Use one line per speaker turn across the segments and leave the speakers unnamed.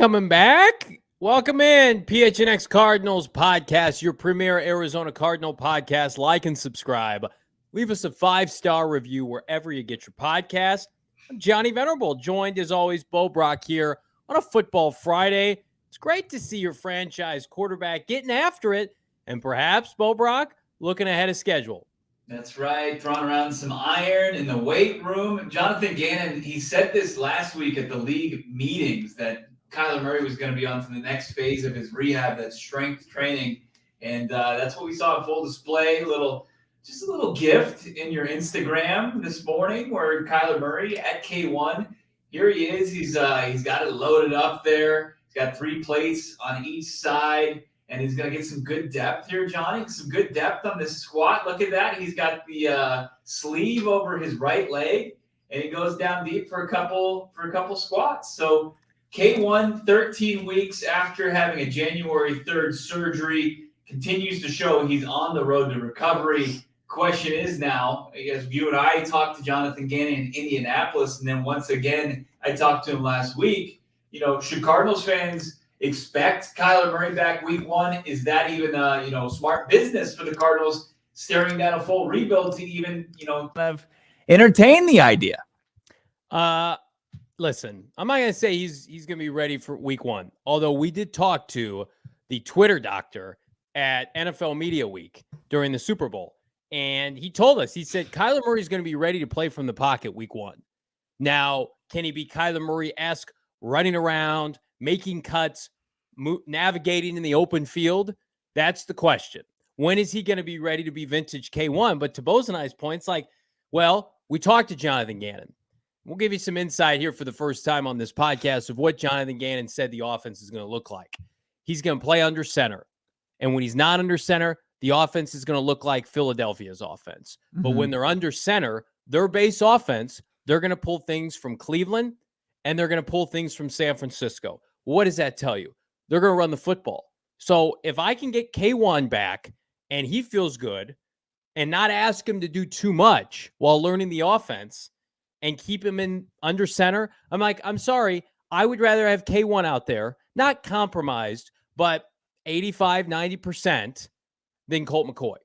coming back. Welcome in PHNX Cardinals podcast, your premier Arizona Cardinal podcast. Like and subscribe. Leave us a 5-star review wherever you get your podcast. I'm Johnny Venerable, joined as always, Brack here on a Football Friday. It's great to see your franchise quarterback getting after it, and perhaps, Brack, looking ahead of schedule.
That's right, throwing around some iron in the weight room. Jonathan Gannon, he said this last week at the league meetings that Kyler Murray was going to be on to the next phase of his rehab, that strength training, and that's what we saw on full display. Just a little gift in your Instagram this morning, where Kyler Murray at K1. Here he is. He's got it loaded up there. He's got 3 plates on each side. And he's going to get some good depth here, Johnny. Some good depth on this squat. Look at that. He's got the sleeve over his right leg, and he goes down deep for a couple squats. So K1, 13 weeks after having a January 3rd surgery, continues to show he's on the road to recovery. Question is now, as you and I talked to Jonathan Gannon in Indianapolis, and then once again I talked to him last week, should Cardinals fans expect Kyler Murray back week 1? Is that even smart business for the Cardinals, staring down a full rebuild to even
entertain the idea?
Listen, I'm not gonna say he's gonna be ready for week 1. Although we did talk to the Twitter doctor at NFL Media Week during the Super Bowl, and he told us, he said Kyler Murray's gonna be ready to play from the pocket week 1. Now, can he be Kyler Murray-esque, running around, making cuts, navigating in the open field? That's the question. When is he going to be ready to be vintage K1? But to Boz and I's points, we talked to Jonathan Gannon. We'll give you some insight here for the first time on this podcast of what Jonathan Gannon said the offense is going to look like. He's going to play under center. And when he's not under center, the offense is going to look like Philadelphia's offense. Mm-hmm. But when they're under center, their base offense, they're going to pull things from Cleveland, and they're going to pull things from San Francisco. What does that tell you? They're going to run the football. So if I can get K1 back and he feels good and not ask him to do too much while learning the offense and keep him in under center, I'm sorry. I would rather have K1 out there, not compromised, but 85, 90% than Colt McCoy.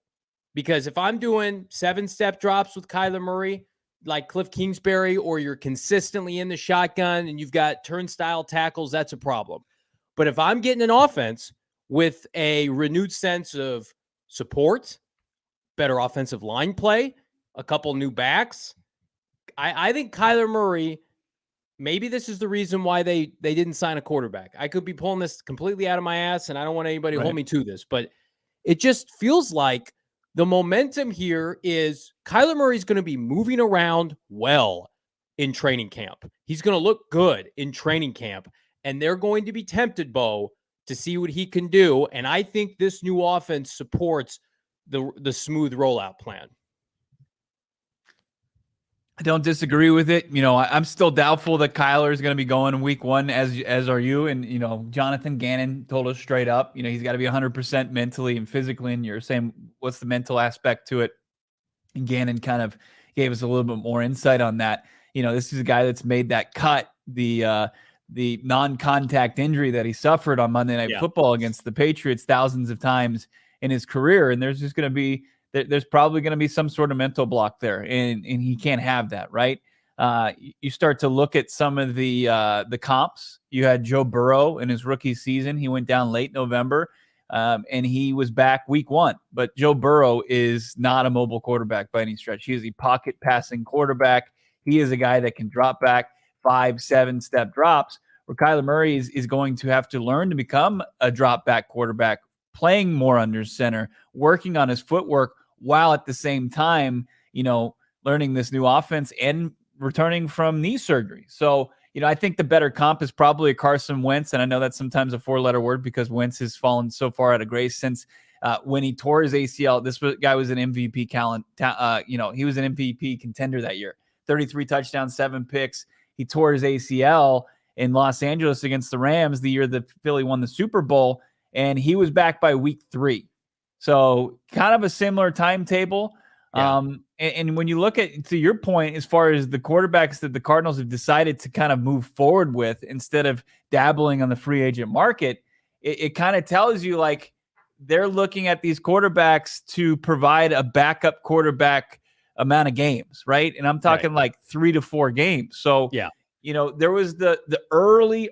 Because if I'm doing 7-step drops with Kyler Murray, like Cliff Kingsbury, or you're consistently in the shotgun and you've got turnstile tackles, that's a problem. But if I'm getting an offense with a renewed sense of support, better offensive line play, a couple new backs, I think Kyler Murray, maybe this is the reason why they didn't sign a quarterback. I could be pulling this completely out of my ass, and I don't want anybody to hold me to this, but it just feels like the momentum here is Kyler Murray's going to be moving around well in training camp. He's going to look good in training camp, and they're going to be tempted, Bo, to see what he can do. And I think this new offense supports the smooth rollout plan.
I don't disagree with it. I'm still doubtful that Kyler is going to be going in week 1, as are you. And, Jonathan Gannon told us straight up, he's got to be 100% mentally and physically. And you're saying, what's the mental aspect to it? And Gannon kind of gave us a little bit more insight on that. This is a guy that's made that cut, the non-contact injury that he suffered on Monday Night Football against the Patriots thousands of times in his career. And there's probably going to be some sort of mental block there, and he can't have that, right? You start to look at some of the comps. You had Joe Burrow in his rookie season. He went down late November, and he was back week 1. But Joe Burrow is not a mobile quarterback by any stretch. He is a pocket passing quarterback. He is a guy that can drop back 5-7 step drops, where Kyler Murray is going to have to learn to become a drop back quarterback, playing more under center, working on his footwork, while at the same time, learning this new offense and returning from knee surgery. So, I think the better comp is probably a Carson Wentz. And I know that's sometimes a 4-letter word because Wentz has fallen so far out of grace since when he tore his ACL. Guy was an MVP he was an MVP contender that year. 33 touchdowns, 7 picks. He tore his ACL in Los Angeles against the Rams the year that Philly won the Super Bowl, and he was back by week 3. So kind of a similar timetable. Yeah. And when you look at, to your point, as far as the quarterbacks that the Cardinals have decided to kind of move forward with instead of dabbling on the free agent market, it kind of tells you like they're looking at these quarterbacks to provide a backup quarterback amount of games, right? And I'm talking like 3 to 4 games. So,
yeah,
there was the early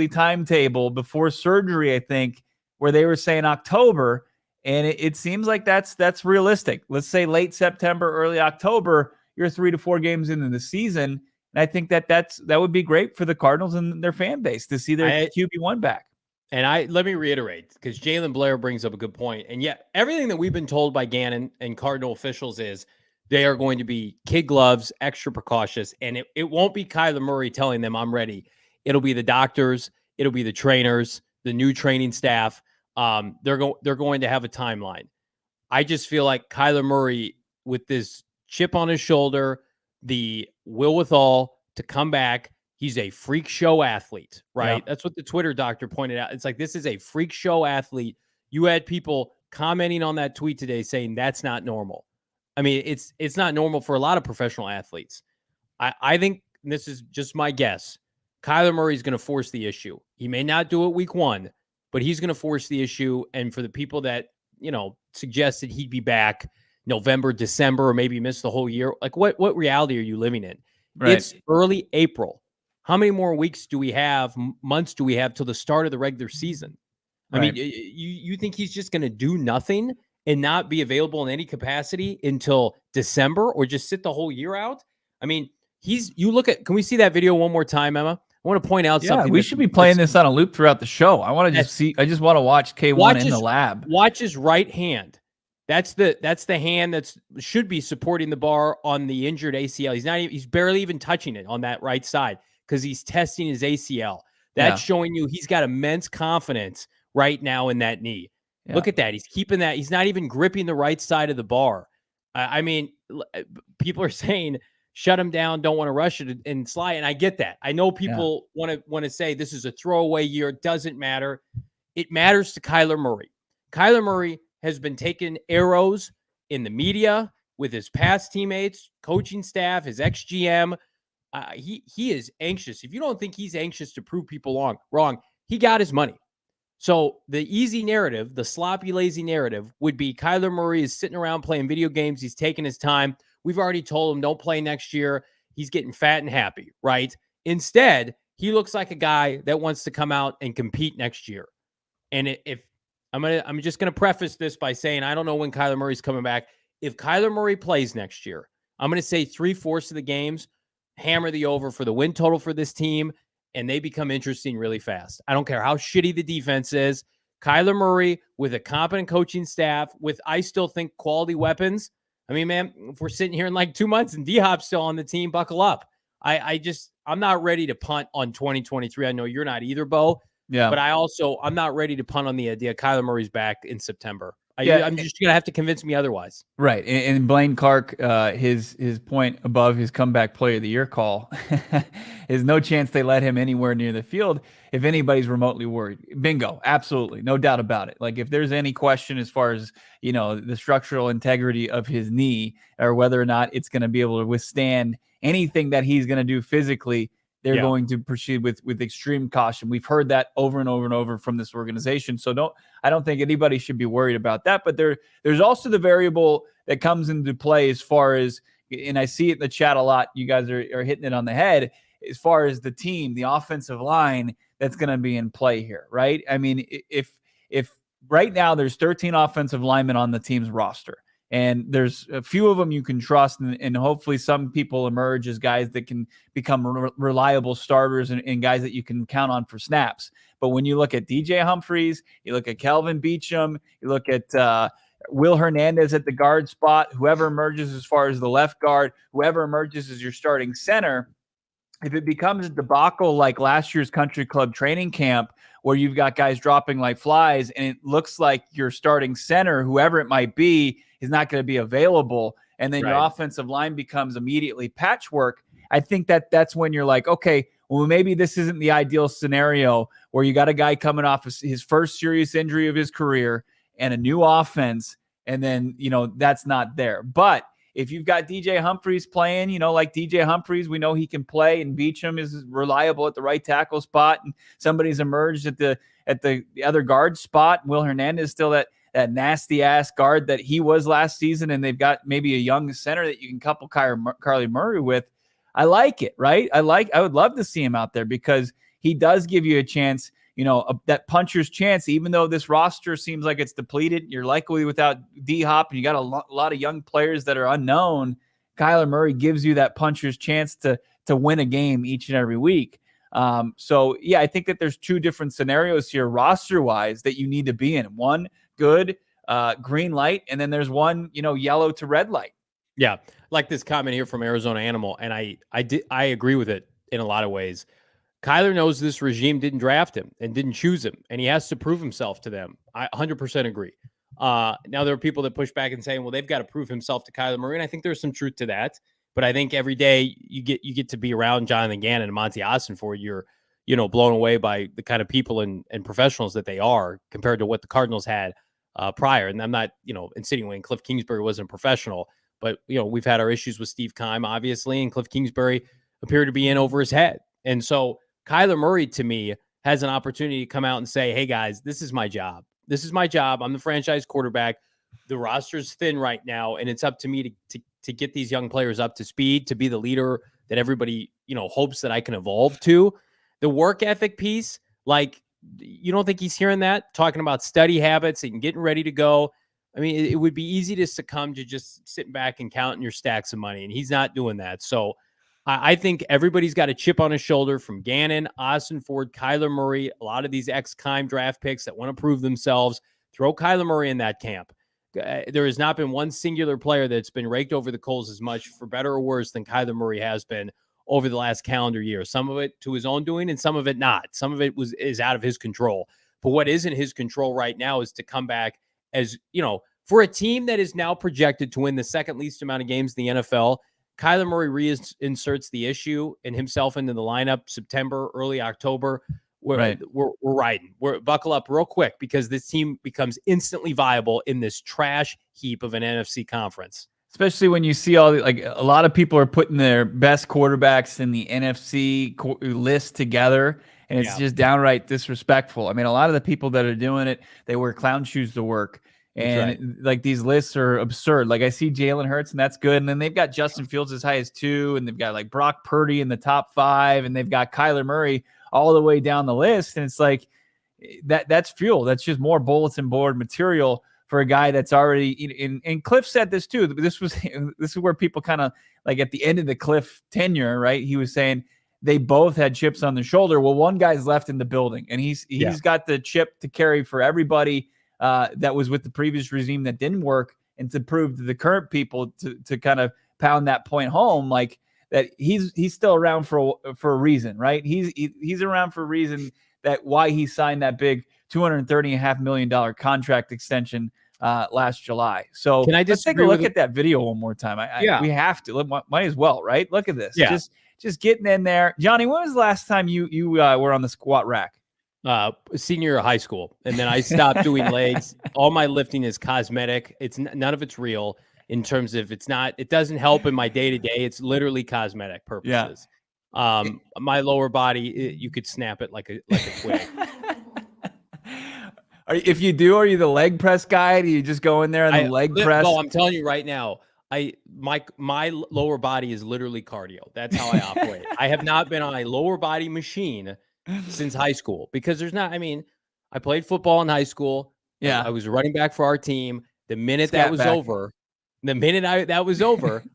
timetable before surgery, I think, where they were saying October. And it seems like that's realistic. Let's say late September, early October, you're 3 to 4 games into the season. And I think that would be great for the Cardinals and their fan base to see their QB1 back.
And let me reiterate, because Jalen Blair brings up a good point. And yet everything that we've been told by Gannon and Cardinal officials is they are going to be kid gloves, extra precautious. And it won't be Kyler Murray telling them I'm ready. It'll be the doctors. It'll be the trainers, the new training staff. They're going to have a timeline. I just feel like Kyler Murray, with this chip on his shoulder, the wherewithal to come back, he's a freak show athlete, right? Yeah. That's what the Twitter doctor pointed out. It's like, this is a freak show athlete. You had people commenting on that tweet today saying that's not normal. I mean, it's not normal for a lot of professional athletes. I think, and this is just my guess, Kyler Murray's going to force the issue. He may not do it week 1, but he's going to force the issue. And for the people that, suggested he'd be back November, December, or maybe miss the whole year, like what reality are you living in? Right. It's early April. How many more weeks do we have, months do we have till the start of the regular season? I mean, you think he's just going to do nothing and not be available in any capacity until December, or just sit the whole year out? I mean, you look at, can we see that video one more time, Emma? I want to point out something.
We should be playing this on a loop throughout the show. I want to I just want to watch K1 in the lab.
Watch his right hand. That's the hand that should be supporting the bar on the injured ACL. He's barely even touching it on that right side because he's testing his ACL. That's showing you he's got immense confidence right now in that knee. Yeah. Look at that. He's keeping that. He's not even gripping the right side of the bar. I mean, people are saying shut him down, don't want to rush it and slide. And I get that. I know people want to say this is a throwaway year. It doesn't matter. It matters to Kyler Murray. Kyler Murray has been taking arrows in the media with his past teammates, coaching staff, his ex-GM. He is anxious. If you don't think he's anxious to prove people wrong, he got his money. So the easy narrative, the sloppy, lazy narrative would be Kyler Murray is sitting around playing video games. He's taking his time. We've already told him don't play next year. He's getting fat and happy, right? Instead, he looks like a guy that wants to come out and compete next year. And if I'm just going to preface this by saying I don't know when Kyler Murray's coming back. If Kyler Murray plays next year, I'm going to say 3/4 of the games, hammer the over for the win total for this team, and they become interesting really fast. I don't care how shitty the defense is. Kyler Murray with a competent coaching staff, with, I still think, quality weapons. I mean, man, if we're sitting here in like 2 months and D-Hop's still on the team, buckle up. I'm not ready to punt on 2023. I know you're not either, Bo. Yeah. But I'm not ready to punt on the idea Kyler Murray's back in September. I'm just going to have to convince me otherwise.
Right. And Blaine Clark, his point above his comeback player of the year call is no chance they let him anywhere near the field if anybody's remotely worried. Bingo. Absolutely. No doubt about it. Like if there's any question as far as, the structural integrity of his knee or whether or not it's going to be able to withstand anything that he's going to do physically, they're going to proceed with extreme caution. We've heard that over and over and over from this organization. So I don't think anybody should be worried about that. But there's also the variable that comes into play as far as, and I see it in the chat a lot, you guys are hitting it on the head, as far as the team, the offensive line that's going to be in play here, right? I mean, if right now there's 13 offensive linemen on the team's roster, and there's a few of them you can trust, and hopefully some people emerge as guys that can become reliable starters and guys that you can count on for snaps. But when you look at DJ Humphries, you look at Kelvin Beachum, you look at Will Hernandez at the guard spot, whoever emerges as far as the left guard, whoever emerges as your starting center, if it becomes a debacle like last year's country club training camp where you've got guys dropping like flies and it looks like your starting center, whoever it might be, is not going to be available, and then your offensive line becomes immediately patchwork, I think that's when you're like, okay, well, maybe this isn't the ideal scenario where you got a guy coming off his first serious injury of his career and a new offense, And then, that's not there. But if you've got DJ Humphries playing, like DJ Humphries, we know he can play, and Beachum is reliable at the right tackle spot, and somebody's emerged at the other guard spot. Will Hernandez still that nasty ass guard that he was last season, and they've got maybe a young center that you can couple Kyler Murray with. I like it, right? I would love to see him out there because he does give you a chance, that puncher's chance, even though this roster seems like it's depleted. You're likely without D-Hop, and you got a lot of young players that are unknown. Kyler Murray gives you that puncher's chance to win a game each and every week. So, yeah, I think that there's two different scenarios here roster-wise that you need to be in. One, good, green light, and then there's one, yellow to red light.
Yeah, like this comment here from Arizona Animal, and I agree with it in a lot of ways. Kyler knows this regime didn't draft him and didn't choose him, and he has to prove himself to them. I 100% agree. Now, there are people that push back and saying, well, they've got to prove himself to Kyler Murray, and I think there's some truth to that. But I think every day you get to be around Jonathan Gannon and Monti Ossenfort, you're blown away by the kind of people and professionals that they are compared to what the Cardinals had prior. And I'm not insinuating Cliff Kingsbury wasn't a professional, but we've had our issues with Steve Keim, obviously, and Cliff Kingsbury appeared to be in over his head. And so Kyler Murray, to me, has an opportunity to come out and say, hey, guys, this is my job. This is my job. I'm the franchise quarterback. The roster's thin right now, and it's up to me to get these young players up to speed, to be the leader that everybody, hopes that I can evolve to. The work ethic piece, like, you don't think he's hearing that? Talking about study habits and getting ready to go. I mean, it would be easy to succumb to just sitting back and counting your stacks of money, and he's not doing that. So I think everybody's got a chip on his shoulder from Gannon, Ossenfort, Kyler Murray, a lot of these ex-Keim draft picks that want to prove themselves. Throw Kyler Murray in that camp. There has not been one singular player that's been raked over the coals as much, for better or worse, than Kyler Murray has been over the last calendar year. Some of it to his own doing and some of it not. Some of it is out of his control. But what isn't his control right now is to come back as, for a team that is now projected to win the second least amount of games in the NFL. Kyler Murray reinserts the issue and himself into the lineup September, early October. We're riding. We're buckle up real quick because this team becomes instantly viable in this trash heap of an NFC conference.
Especially when you see a lot of people are putting their best quarterbacks in the NFC list together, and it's just downright disrespectful. I mean, a lot of the people that are doing it, they wear clown shoes to work. And these lists are absurd. Like I see Jalen Hurts, and that's good. And then they've got Justin Fields as high as 2, and they've got like Brock Purdy in the top 5, and they've got Kyler Murray all the way down the list. And it's like that's fuel. That's just more bulletin board material for a guy that's already in. And Cliff said this too. This is where people kind of like at the end of the Cliff tenure, right? He was saying they both had chips on their shoulder. Well, one guy's left in the building, and he's got the chip to carry for everybody that was with the previous regime that didn't work, and to prove to the current people to kind of pound that point home, like that he's still around for a reason, right? He's around for a reason, that why he signed that big $230.5 million contract extension last July. So
can I just
take a look at that video one more time? We have to. Might as well, right? Look at this.
Yeah.
Just getting in there. Johnny, when was the last time you were on the squat rack?
Senior year of high school, and then I stopped doing legs. All my lifting is cosmetic. It's none of it's real in terms of it doesn't help in my day to day. It's literally cosmetic purposes. Yeah. My lower body, you could snap it like a twig.
If you do, are you the leg press guy? Do you just go in there and the leg press?
No, I'm telling you right now, my lower body is literally cardio. That's how I operate. I have not been on a lower body machine since high school, because I played football in high school.
Yeah.
I was a running back for our team. The minute that was over,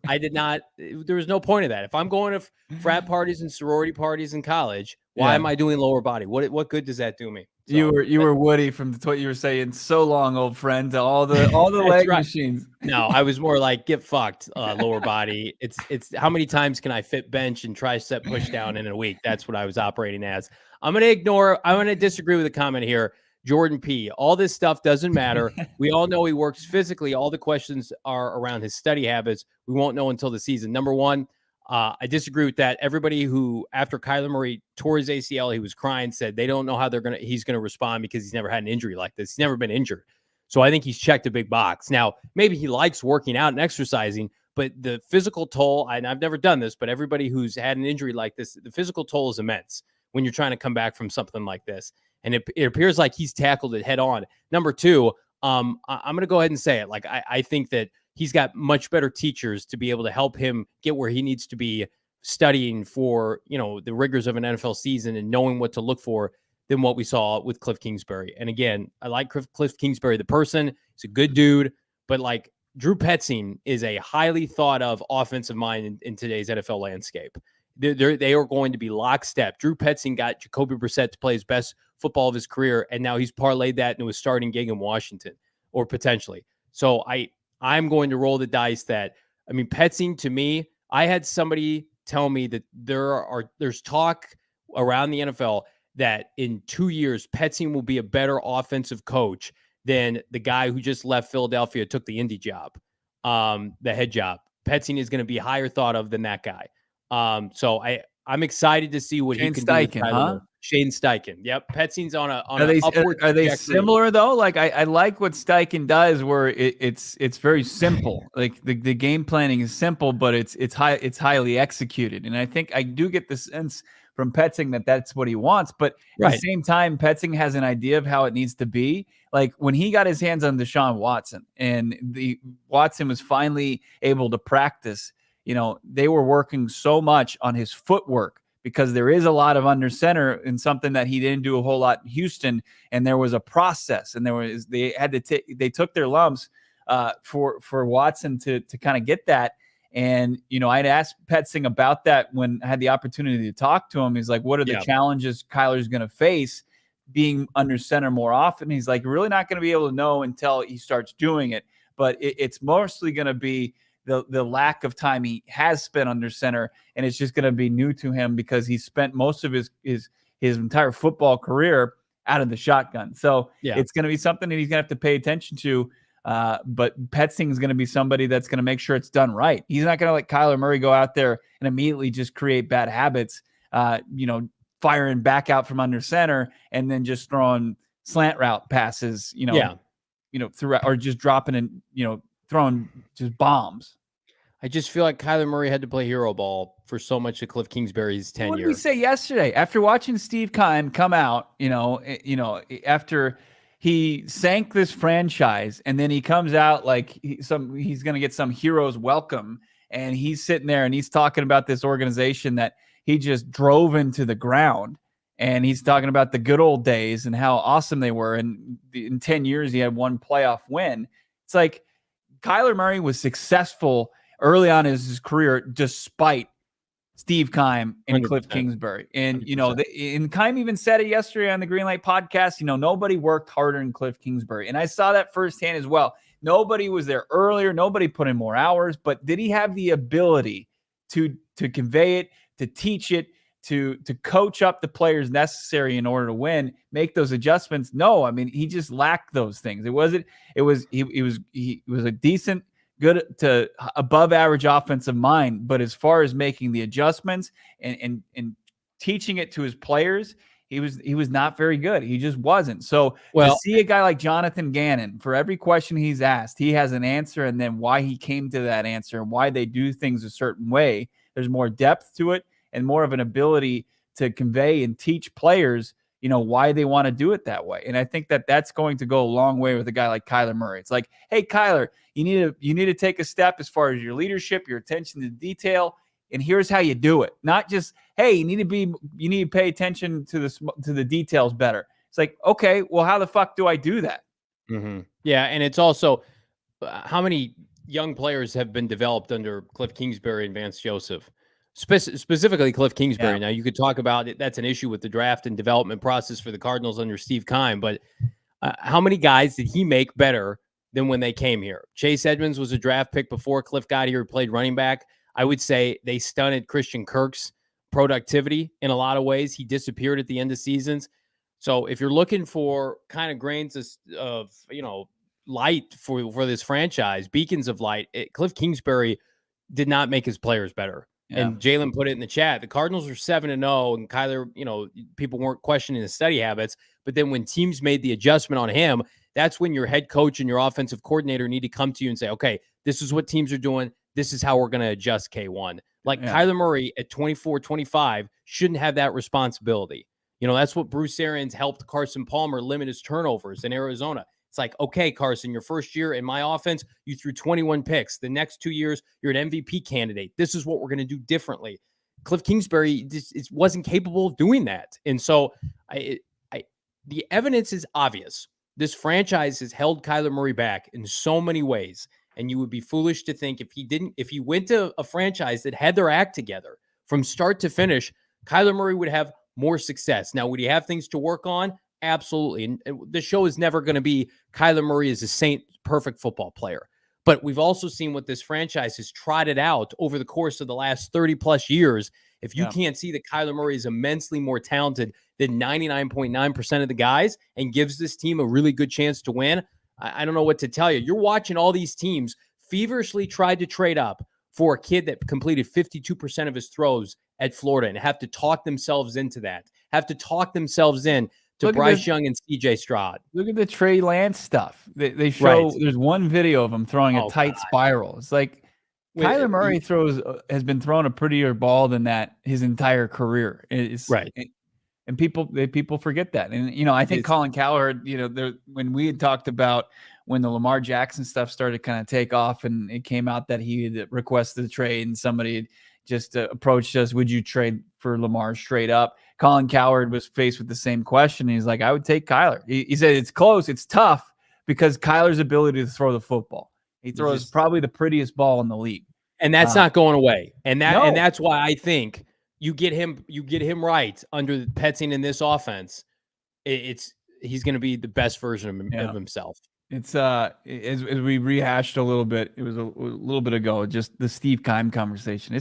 I did not, there was no point of that. If I'm going to frat parties and sorority parties in college, why am I doing lower body? What good does that do me? So,
you were Woody from what you were saying. So long, old friend, to all the leg machines.
No, I was more like get fucked, lower body. It's how many times can I fit bench and tricep push down in a week? That's what I was operating as. I'm going to disagree with the comment here. Jordan P. All this stuff doesn't matter. We all know he works physically. All the questions are around his study habits. We won't know until the season. Number one, I disagree with that. Everybody who, after Kyler Murray tore his ACL, he was crying, said they don't know how he's going to respond because he's never had an injury like this. He's never been injured. So I think he's checked a big box. Now, maybe he likes working out and exercising, but the physical toll, and I've never done this, but everybody who's had an injury like this, the physical toll is immense when you're trying to come back from something like this. And it appears like he's tackled it head on. Number two, I'm going to go ahead and say it. Like, I think that he's got much better teachers to be able to help him get where he needs to be studying for, the rigors of an NFL season and knowing what to look for than what we saw with Cliff Kingsbury. And again, I like Cliff Kingsbury, the person. He's a good dude, but like Drew Petzing is a highly thought of offensive mind in today's NFL landscape. They are going to be lockstep. Drew Petzing got Jacoby Brissett to play his best football of his career, and now he's parlayed that into a starting gig in Washington, or potentially. So I'm going to roll the dice that, Petzing, to me, I had somebody tell me that there's talk around the NFL that in 2 years, Petzing will be a better offensive coach than the guy who just left Philadelphia, took the Indy job, the head job. Petzing is going to be higher thought of than that guy. So I'm excited to see what
Shane
he can
Steichen,
do with
huh?
Shane Steichen. Yep. Petzing's on an upward
are they
trajectory.
similar though? Like I like what Steichen does, where it's very simple. Like the game planning is simple, but it's highly executed. And I think I do get the sense from Petzing that that's what he wants. But at the same time, Petzing has an idea of how it needs to be. Like when he got his hands on Deshaun Watson and Watson was finally able to practice, they were working so much on his footwork because there is a lot of under center and something that he didn't do a whole lot in Houston. And there was a process, and they took their lumps for Watson to kind of get that. And, I'd asked Petzing about that when I had the opportunity to talk to him. He's like, what are the challenges Kyler's going to face being under center more often? He's like, really not going to be able to know until he starts doing it. But it's mostly going to be the lack of time he has spent under center. And it's just going to be new to him because he spent most of his entire football career out of the shotgun. So it's going to be something that he's going to have to pay attention to. But Petzing is going to be somebody that's going to make sure it's done right. He's not going to let Kyler Murray go out there and immediately just create bad habits, firing back out from under center and then just throwing slant route passes, throughout, or just dropping and, throwing just bombs.
I just feel like Kyler Murray had to play hero ball for so much of Cliff Kingsbury's tenure.
What did we say yesterday? After watching Steve Keim come out, after he sank this franchise, and then he comes out like he's going to get some hero's welcome, and he's sitting there and he's talking about this organization that he just drove into the ground, and he's talking about the good old days and how awesome they were, and in 10 years he had one playoff win. It's like Kyler Murray was successful early on in his career despite Steve Keim and 100%. Cliff Kingsbury. And, 100%. And Keim even said it yesterday on the Greenlight podcast, nobody worked harder than Cliff Kingsbury. And I saw that firsthand as well. Nobody was there earlier. Nobody put in more hours, but did he have the ability to convey it, to teach it, to coach up the players necessary in order to win, make those adjustments? No, he just lacked those things. He was a decent, good to above average offensive mind, but as far as making the adjustments and teaching it to his players, he was not very good. He just wasn't. So to see a guy like Jonathan Gannon, for every question he's asked, he has an answer, and then why he came to that answer and why they do things a certain way. There's more depth to it and more of an ability to convey and teach players, why they want to do it that way. And I think that that's going to go a long way with a guy like Kyler Murray. It's like, hey, Kyler, you need to take a step as far as your leadership, your attention to detail, and here's how you do it. Not just, hey, you need to pay attention to the details better. It's like, okay, well, how the fuck do I do that?
Mm-hmm. Yeah, and it's also how many young players have been developed under Cliff Kingsbury and Vance Joseph. Specifically Cliff Kingsbury. Yeah. Now, you could talk about it. That's an issue with the draft and development process for the Cardinals under Steve Keim. But how many guys did he make better than when they came here? Chase Edmonds was a draft pick before Cliff got here. He played running back. I would say they stunted Christian Kirk's productivity in a lot of ways. He disappeared at the end of seasons. So if you're looking for kind of grains of light for this franchise, beacons of light, Cliff Kingsbury did not make his players better. Yeah. And Jalen put it in the chat. The Cardinals were 7-0, and Kyler, people weren't questioning his study habits. But then when teams made the adjustment on him, that's when your head coach and your offensive coordinator need to come to you and say, okay, this is what teams are doing. This is how we're going to adjust K1. Like Kyler Murray at 24, 25 shouldn't have that responsibility. That's what Bruce Arians helped Carson Palmer limit his turnovers in Arizona. It's like, okay, Carson, your first year in my offense, you threw 21 picks. The next 2 years, you're an MVP candidate. This is what we're going to do differently. Cliff Kingsbury just wasn't capable of doing that. And so the evidence is obvious. This franchise has held Kyler Murray back in so many ways. And you would be foolish to think if he went to a franchise that had their act together from start to finish, Kyler Murray would have more success. Now, would he have things to work on? Absolutely. And the show is never going to be Kyler Murray is a saint, perfect football player. But we've also seen what this franchise has trotted out over the course of the last 30 plus years. If you can't see that Kyler Murray is immensely more talented than 99.9% of the guys and gives this team a really good chance to win, I don't know what to tell you. You're watching all these teams feverishly try to trade up for a kid that completed 52% of his throws at Florida and have to talk themselves into that, have to talk themselves in to Bryce Young and CJ Stroud.
Look at the Trey Lance stuff. They show there's one video of him throwing a tight spiral. It's like Kyler Murray has been throwing a prettier ball than that his entire career. And people forget that. And, I think Colin Cowherd, when we had talked about when the Lamar Jackson stuff started to kind of take off and it came out that he had requested a trade and somebody had just approached us, would you trade for Lamar straight up? Colin Cowherd was faced with the same question. And he's like, I would take Kyler. He said it's close. It's tough because Kyler's ability to throw the football. He throws probably the prettiest ball in the league.
And that's not going away. And that's why I think you get him right under Petzing in this offense. He's going to be the best version of himself.
It's as we rehashed a little bit, it was a little bit ago, just the Steve Keim conversation.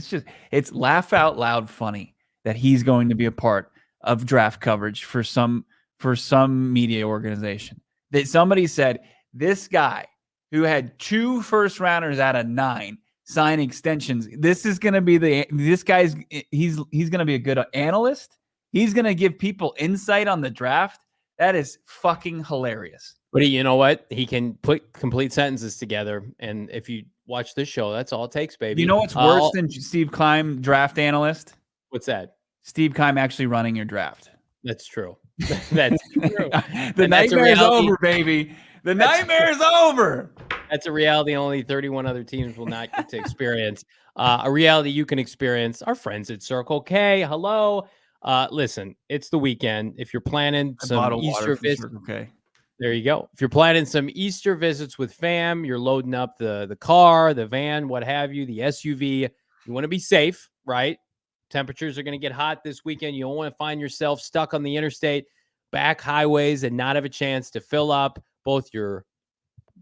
It's laugh out loud funny that he's going to be a part of draft coverage for some media organization. That somebody said this guy who had 2 first rounders out of 9 sign extensions. This is going to be he's going to be a good analyst. He's going to give people insight on the draft. That is fucking hilarious.
But you know what? He can put complete sentences together. And if you watch this show, that's all it takes, baby.
You know what's worse than Steve Keim, draft analyst?
What's that?
Steve Keim actually running your draft.
That's true. That's true.
The nightmare is over, baby. The nightmare is over.
That's a reality only 31 other teams will not get to experience. A reality you can experience. Our friends at Circle K. Hello. Listen, it's the weekend. If you're planning some Easter visits, there you go. If you're planning some Easter visits with fam, you're loading up the car, the van, what have you, the SUV. You want to be safe, right? Temperatures are going to get hot this weekend. You don't want to find yourself stuck on the interstate, back highways, and not have a chance to fill up both your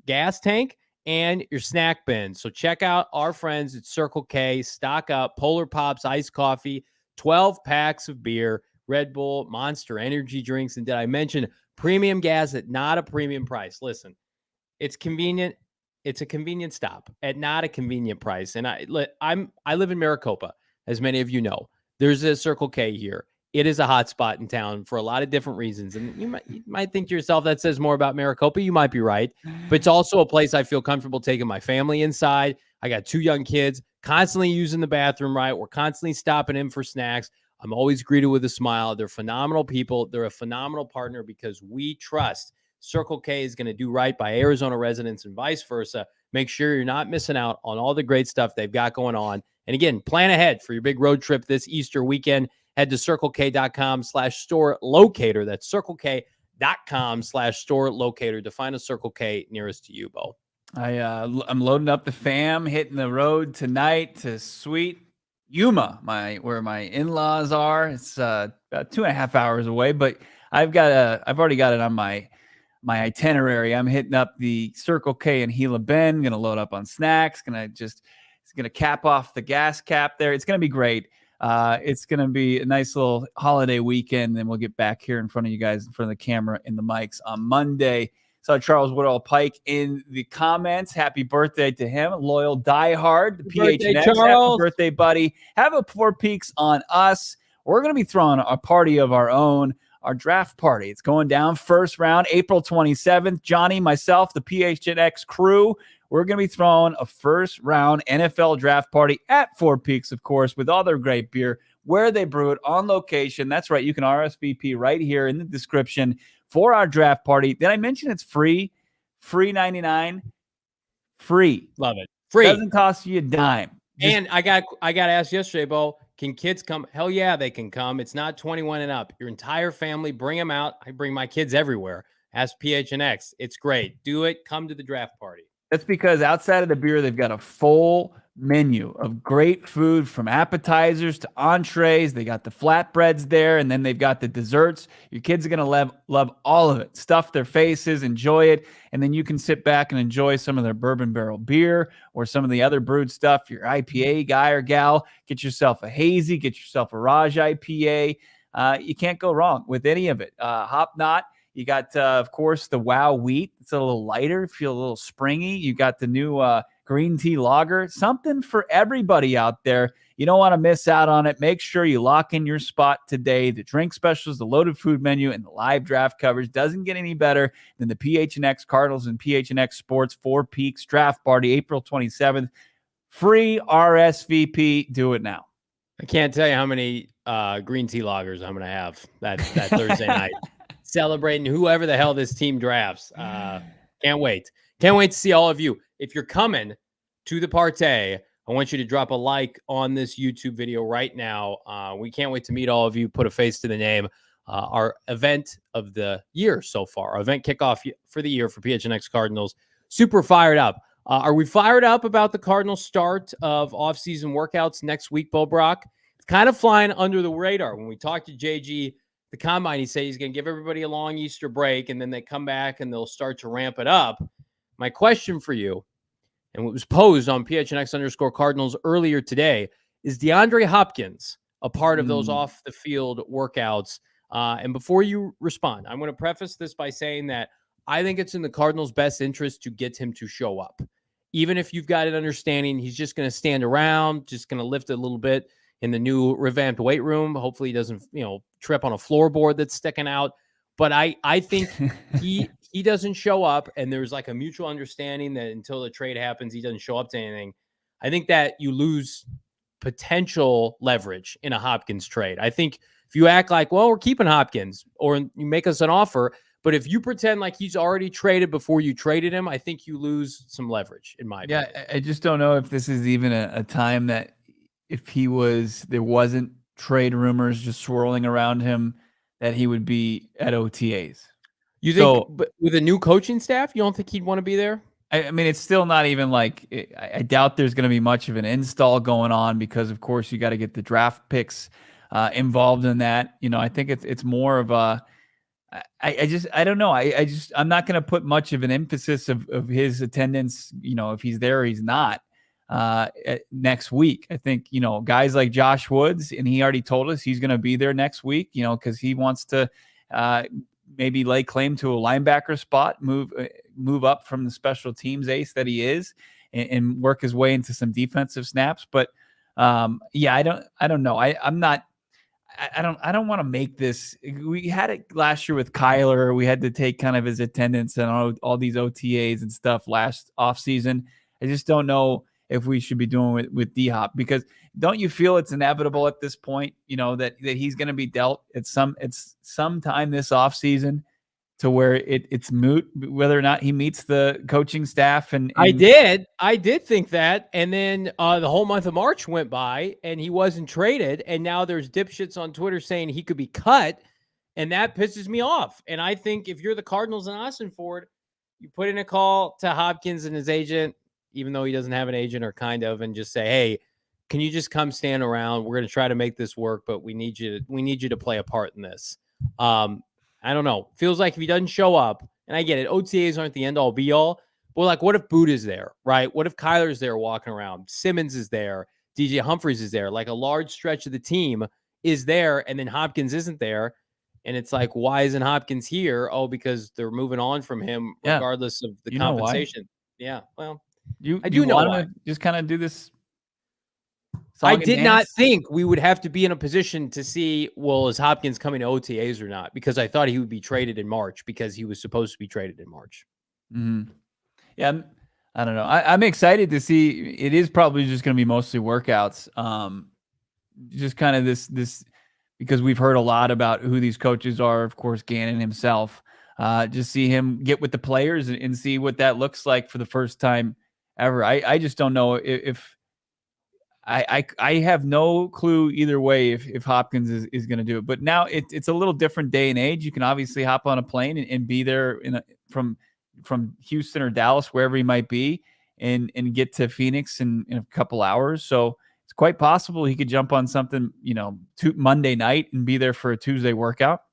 gas tank and your snack bin. So check out our friends at Circle K. Stock up Polar Pops, iced coffee, 12 packs of beer, Red Bull, Monster energy drinks. And did I mention premium gas at not a premium price? Listen, it's convenient. It's a convenient stop at not a convenient price. And I live in Maricopa, as many of you know. There's a Circle K here. It is a hot spot in town for a lot of different reasons. And you might think to yourself, that says more about Maricopa. You might be right. But it's also a place I feel comfortable taking my family inside. I got 2 young kids, constantly using the bathroom, right? We're constantly stopping in for snacks. I'm always greeted with a smile. They're phenomenal people. They're a phenomenal partner because we trust Circle K is going to do right by Arizona residents and vice versa. Make sure you're not missing out on all the great stuff they've got going on. And again, plan ahead for your big road trip this Easter weekend. Head to circlek.com/store locator. That's circlek.com/store locator to find a Circle K nearest to you, Bo.
I'm loading up the fam, hitting the road tonight to sweet Yuma, where my in-laws are. It's about 2.5 hours away, but I've already got it on my itinerary. I'm hitting up the Circle K in Gila Bend. Gonna load up on snacks. It's gonna cap off the gas cap there. It's gonna be great. It's going to be a nice little holiday weekend. Then we'll get back here in front of you guys, in front of the camera and the mics on Monday. Saw Charles Woodall Pike in the comments. Happy birthday to him. Loyal diehard. The PHNX. Happy birthday, buddy. Have a 4 Peaks on us. We're going to be throwing a party of our own our draft party. It's going down first round, April 27th. Johnny, myself, the PHNX crew, we're going to be throwing a first round NFL draft party at Four Peaks, of course, with all their great beer, where they brew it, on location. That's right. You can RSVP right here in the description for our draft party. Did I mention it's free? Free 99. Free.
Love it. Free.
Doesn't cost you a dime.
And I got asked yesterday, Bo, can kids come? Hell yeah, they can come. It's not 21 and up. Your entire family, bring them out. I bring my kids everywhere. Ask PHNX. It's great. Do it. Come to the draft party.
That's because outside of the beer, they've got a full menu of great food, from appetizers to entrees. They got the flatbreads there, and then they've got the desserts. Your kids are going to love all of it. Stuff their faces, enjoy it, and then you can sit back and enjoy some of their bourbon barrel beer or some of the other brewed stuff. Your IPA guy or gal, get yourself a hazy, get yourself a Raj IPA. You can't go wrong with any of it. Hop Knot. You got, of course, the Wow Wheat. It's a little lighter, feel a little springy. You got the new green tea lager. Something for everybody out there. You don't want to miss out on it. Make sure you lock in your spot today. The drink specials, the loaded food menu, and the live draft coverage doesn't get any better than the PHNX Cardinals and PHNX Sports Four Peaks draft party, April 27th. Free RSVP. Do it now.
I can't tell you how many green tea lagers I'm going to have that Thursday night. Celebrating whoever the hell this team drafts. Can't wait. Can't wait to see all of you. If you're coming to the party, I want you to drop a like on this YouTube video right now. We can't wait to meet all of you, put a face to the name. Our event of the year so far, our event kickoff for the year for PHNX Cardinals. Super fired up. Are we fired up about the Cardinals start of offseason workouts next week, Bo Brack? It's kind of flying under the radar. When we talked to JG, the combine, he said he's going to give everybody a long Easter break, and then they come back and they'll start to ramp it up. My question for you, and what was posed on PHNX_Cardinals earlier today, is DeAndre Hopkins a part of those off-the-field workouts? And before you respond, I'm going to preface this by saying that I think it's in the Cardinals' best interest to get him to show up. Even if you've got an understanding he's just going to stand around, just going to lift a little bit in the new revamped weight room. Hopefully he doesn't, trip on a floorboard that's sticking out. But I think he doesn't show up, and there's like a mutual understanding that until the trade happens, he doesn't show up to anything. I think that you lose potential leverage in a Hopkins trade. I think if you act like, well, we're keeping Hopkins, or you make us an offer, but if you pretend like he's already traded before you traded him, I think you lose some leverage in my opinion.
Yeah, I just don't know if this is even a time that if there wasn't trade rumors just swirling around him, that he would be at OTAs.
You think, but with a new coaching staff, you don't think he'd want to be there?
I mean, it's still not even like, I doubt there's going to be much of an install going on, because of course you got to get the draft picks involved in that. I think it's more of a, I don't know. I'm not going to put much of an emphasis of his attendance, if he's there or he's not next week. I think, guys like Josh Woods, and he already told us he's going to be there next week, because he wants to maybe lay claim to a linebacker spot, move up from the special teams ace that he is, and work his way into some defensive snaps. But yeah, I don't know. I don't want to make this. We had it last year with Kyler. We had to take kind of his attendance and all these OTAs and stuff last offseason. I just don't know if we should be doing it with D-Hop, because don't you feel it's inevitable at this point, that he's going to be dealt at sometime this offseason, to where it's moot whether or not he meets the coaching staff. And
I did think that. And then the whole month of March went by and he wasn't traded. And now there's dipshits on Twitter saying he could be cut. And that pisses me off. And I think if you're the Cardinals and Ossenfort, you put in a call to Hopkins and his agent, even though he doesn't have an agent, or kind of, and just say, hey, can you just come stand around? We're going to try to make this work, but we need you to play a part in this. I don't know. Feels like if he doesn't show up, and I get it, OTAs aren't the end all be all, but like, what if Buda's there, right? What if Kyler's there walking around? Simmons is there. DJ Humphries is there. Like, a large stretch of the team is there, and then Hopkins isn't there. And it's like, why isn't Hopkins here? Oh, because they're moving on from him regardless of the compensation. Yeah, well,
I do want to just kind of do this
I did not think we would have to be in a position to see, well, is Hopkins coming to OTAs or not? Because I thought he would be traded in March because he was supposed to be traded in March.
Mm-hmm. Yeah, I don't know. I'm excited to see. It is probably just going to be mostly workouts. Just kind of this because we've heard a lot about who these coaches are. Of course, Gannon himself. Just see him get with the players and see what that looks like for the first time ever. I just don't know if I have no clue either way if Hopkins is going to do it. But now it's a little different day and age. You can obviously hop on a plane and be there from Houston or Dallas, wherever he might be, and get to Phoenix in a couple hours. So it's quite possible he could jump on something, Monday night and be there for a Tuesday workout.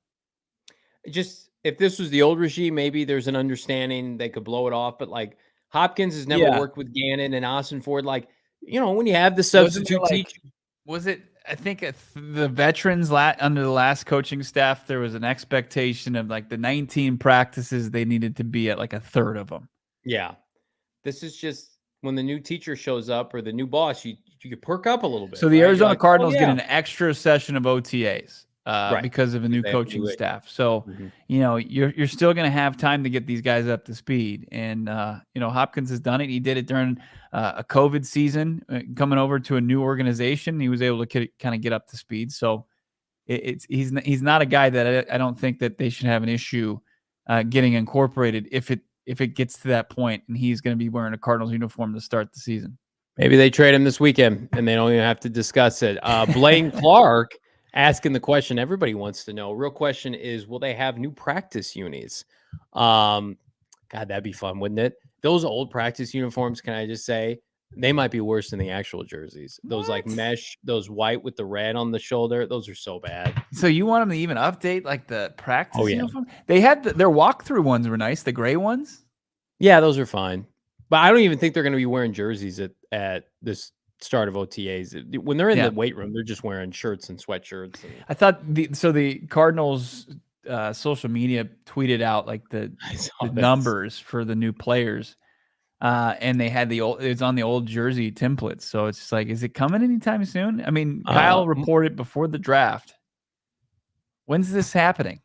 Just if this was the old regime, maybe there's an understanding they could blow it off. But like Hopkins has never worked with Gannon and Ossenfort. Like, when you have the substitute teacher.
Was it, I think the veterans under the last coaching staff, there was an expectation of like the 19 practices, they needed to be at like a third of them.
Yeah. This is just when the new teacher shows up or the new boss, you could perk up a little bit.
So the Arizona Cardinals get an extra session of OTAs because of a new coaching staff. So, you're still going to have time to get these guys up to speed. And, Hopkins has done it. He did it during a COVID season, coming over to a new organization. He was able to kind of get up to speed. So he's not a guy that I don't think that they should have an issue getting incorporated if it gets to that point and he's going to be wearing a Cardinals uniform to start the season.
Maybe they trade him this weekend and they don't even have to discuss it. Blaine Clark asking the question everybody wants to know. Real question is, will they have new practice unis? God, that'd be fun, wouldn't it? Those old practice uniforms, can I just say, they might be worse than the actual jerseys. Those like mesh, those white with the red on the shoulder, those are so bad.
So you want them to even update like the practice uniform? They had their walkthrough ones were nice, the gray ones.
Yeah, those are fine. But I don't even think they're going to be wearing jerseys at this start of OTAs. When they're in the weight room, they're just wearing shirts and sweatshirts.
I thought the Cardinals social media tweeted out like the numbers for the new players. And they had it's on the old jersey templates. So it's just like, is it coming anytime soon? I mean, Kyle reported before the draft. When's this happening?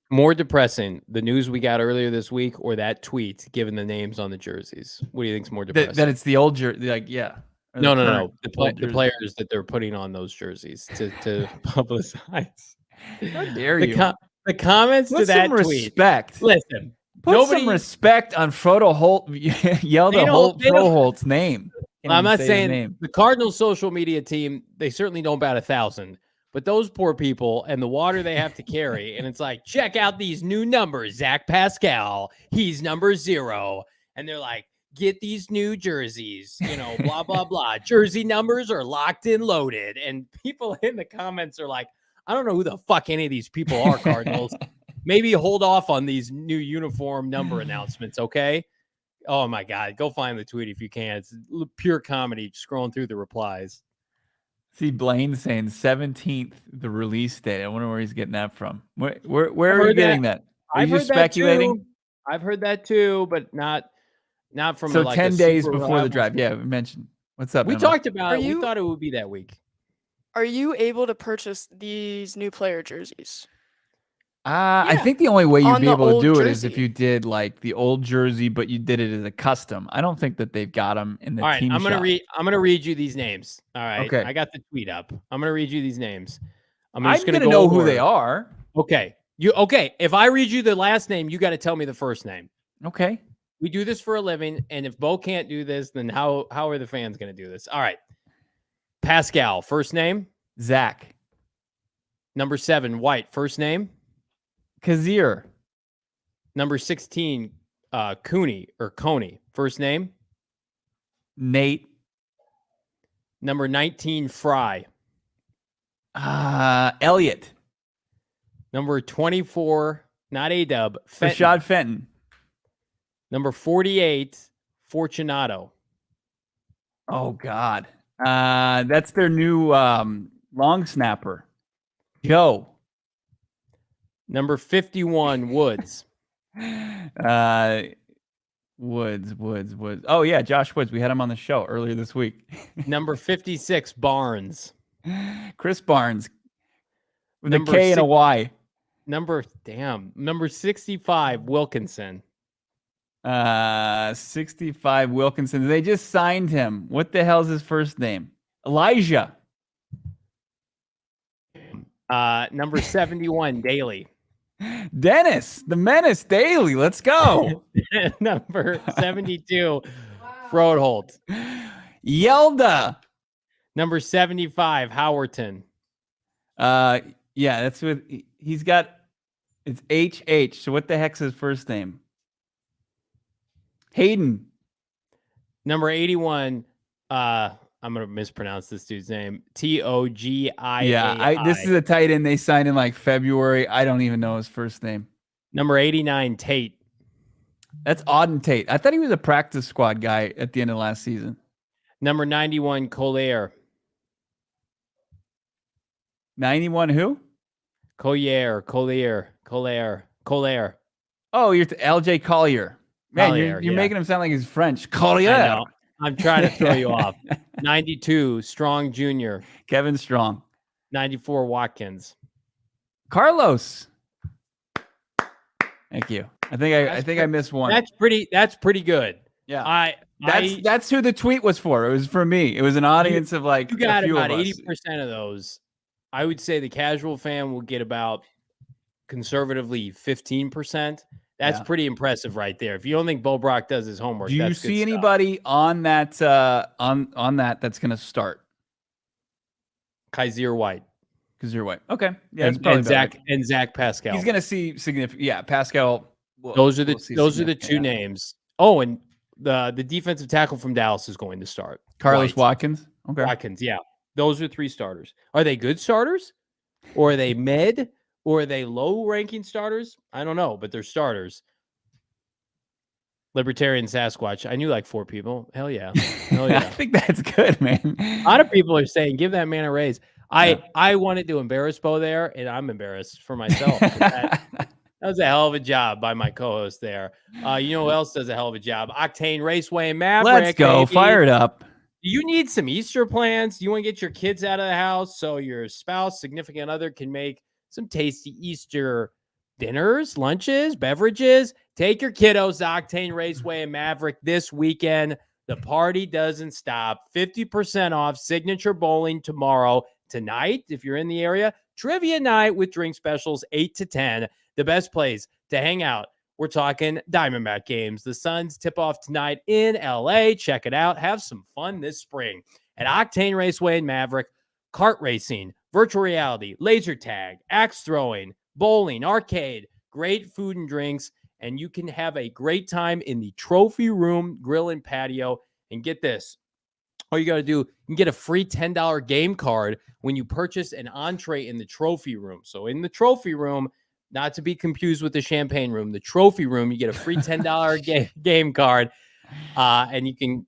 More depressing, the news we got earlier this week or that tweet given the names on the jerseys? What do you think's more depressing?
That it's the old jersey, like, yeah.
No. The players that they're putting on those jerseys to publicize.
How dare you?
The comments to that tweet.
Respect.
Listen.
Put some respect on Frodo Holt. Yell the Frodo Holt's name.
I'm not saying the Cardinals social media team, they certainly don't bat 1,000, but those poor people and the water they have to carry. And it's like, check out these new numbers. Zach Pascal, he's number 0. And they're like, get these new jerseys, blah, blah, blah. Jersey numbers are locked and loaded. And people in the comments are like, I don't know who the fuck any of these people are, Cardinals. Maybe hold off on these new uniform number announcements, okay? Oh, my God. Go find the tweet if you can. It's pure comedy scrolling through the replies.
See Blaine saying 17th, the release date. I wonder where he's getting that from. Where are you getting that? Are you just speculating?
I've heard that too, but not from
so 10 days before the drive. Yeah, we mentioned. What's up?
We talked about it. We thought it would be that week.
Are you able to purchase these new player jerseys?
I think the only way you'd be able to do it is if you did like the old jersey, but you did it as a custom. I don't think that they've got them in the team shop.
I'm gonna read you these names. All right.
Okay.
I got the tweet up. I'm gonna read you these names.
I'm gonna know who they are.
Okay. If I read you the last name, you got to tell me the first name.
Okay.
We do this for a living, and if Bo can't do this, then how are the fans gonna do this? All right. Pascal, first name?
Zach.
Number 7, White, first name?
Kazir.
Number 16, Coney, first name?
Nate.
Number 19, Fry.
Elliot.
Number 24, not A-Dub,
Rashad Fenton.
Number 48, Fortunato.
Oh, God. That's their new long snapper. Joe.
Number 51, Woods.
Woods. Oh, yeah, Josh Woods. We had him on the show earlier this week.
Number 56, Barnes.
Chris Barnes with
Number
a K and a Y.
Number 65, Wilkinson.
65, Wilkinson. They just signed him. What the hell's his first name? Elijah.
Number 71, Daly.
Dennis, the Menace Daily. Let's go.
Number 72, Froholt.
Yelda.
Number 75, Howerton.
Yeah, that's what he's got. It's HH. So what the heck's his first name? Hayden.
Number 81, I'm going to mispronounce this dude's name. Togiai.
Yeah, this is a tight end they signed in like February. I don't even know his first name.
Number 89, Tate.
That's Auden Tate. I thought he was a practice squad guy at the end of last season.
Number 91, Collier.
91 who?
Collier.
Oh, you're LJ Collier. Man,
Collier,
you're making him sound like he's French. Collier.
I know. I'm trying to throw you off. 92, Strong Jr.
Kevin Strong.
94, Watkins.
Carlos. Thank you. I think I missed one.
That's pretty good.
Yeah. That's who the tweet was for. It was for me. It was an audience of like
you got
a few
about
of us.
80% of those. I would say the casual fan will get about conservatively 15%. That's pretty impressive right there. If you don't think Bo Brock does his homework,
do you see anybody on that on that that's going to start?
Kaiser White.
Kaiser White. Okay. Yeah,
and Zach Pascal.
He's going to see significant. Yeah, Pascal.
Those are the two names. Oh, and the defensive tackle from Dallas is going to start.
Carlos Watkins. Okay.
Watkins. Yeah, those are 3 starters. Are they good starters, or are they mid? Or are they low-ranking starters? I don't know, but they're starters. Libertarian Sasquatch. I knew like 4 people. Hell yeah. Hell yeah.
I think that's good, man.
A lot of people are saying, give that man a raise. I wanted to embarrass Bo there, and I'm embarrassed for myself. That was a hell of a job by my co-host there. You know who else does a hell of a job? Octane Raceway and Maverick.
Let's go. Baby. Fire it up.
Do you need some Easter plans? Do you want to get your kids out of the house so your spouse, significant other can make some tasty Easter dinners, lunches, beverages? Take your kiddos to Octane Raceway and Maverick this weekend. The party doesn't stop. 50% off signature bowling tomorrow. Tonight, if you're in the area, trivia night with drink specials 8 to 10. The best place to hang out. We're talking Diamondback games. The Suns tip off tonight in LA. Check it out. Have some fun this spring at Octane Raceway and Maverick. Kart racing, virtual reality, laser tag, axe throwing, bowling, arcade, great food and drinks, and you can have a great time in the trophy room, grill, and patio. And get this, all you got to do, you can get a free $10 game card when you purchase an entree in the trophy room. So in the trophy room, not to be confused with the champagne room, the trophy room, you get a free $10 game card, and you can,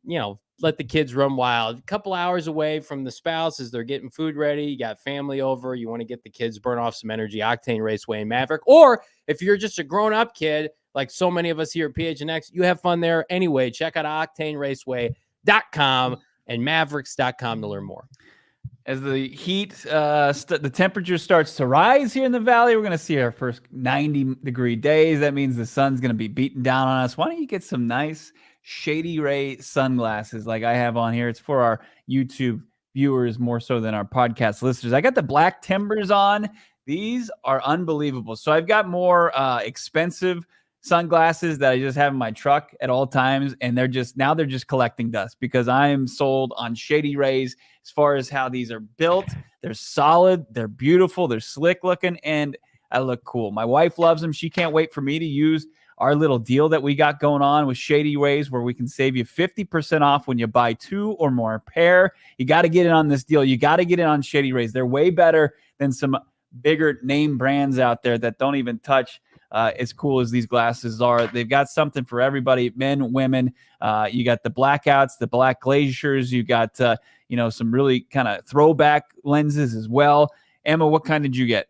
let the kids run wild. A couple hours away from the spouse as they're getting food ready. You got family over. You want to get the kids, burn off some energy. Octane Raceway and Maverick. Or if you're just a grown-up kid, like so many of us here at PHNX, you have fun there anyway. Check out OctaneRaceway.com and Mavericks.com to learn more.
As the heat, the temperature starts to rise here in the valley, we're going to see our first 90-degree days. That means the sun's going to be beating down on us. Why don't you get some nice Shady Ray sunglasses like I have on here? It's for our YouTube viewers more so than our podcast listeners. I got the Black Timbers on. These are unbelievable. So I've got more expensive sunglasses that I just have in my truck at all times, and they're just collecting dust because I am sold on Shady Rays as far as how these are built. They're solid, they're beautiful, they're slick looking, and I look cool. My wife loves them. She can't wait for me to use our little deal that we got going on with Shady Rays, where we can save you 50% off when you buy 2 or more pair. You got to get in on this deal. You got to get in on Shady Rays. They're way better than some bigger name brands out there that don't even touch as cool as these glasses are. They've got something for everybody, men, women. You got the blackouts, the black glaciers. You got, some really kind of throwback lenses as well. Emma, what kind did you get?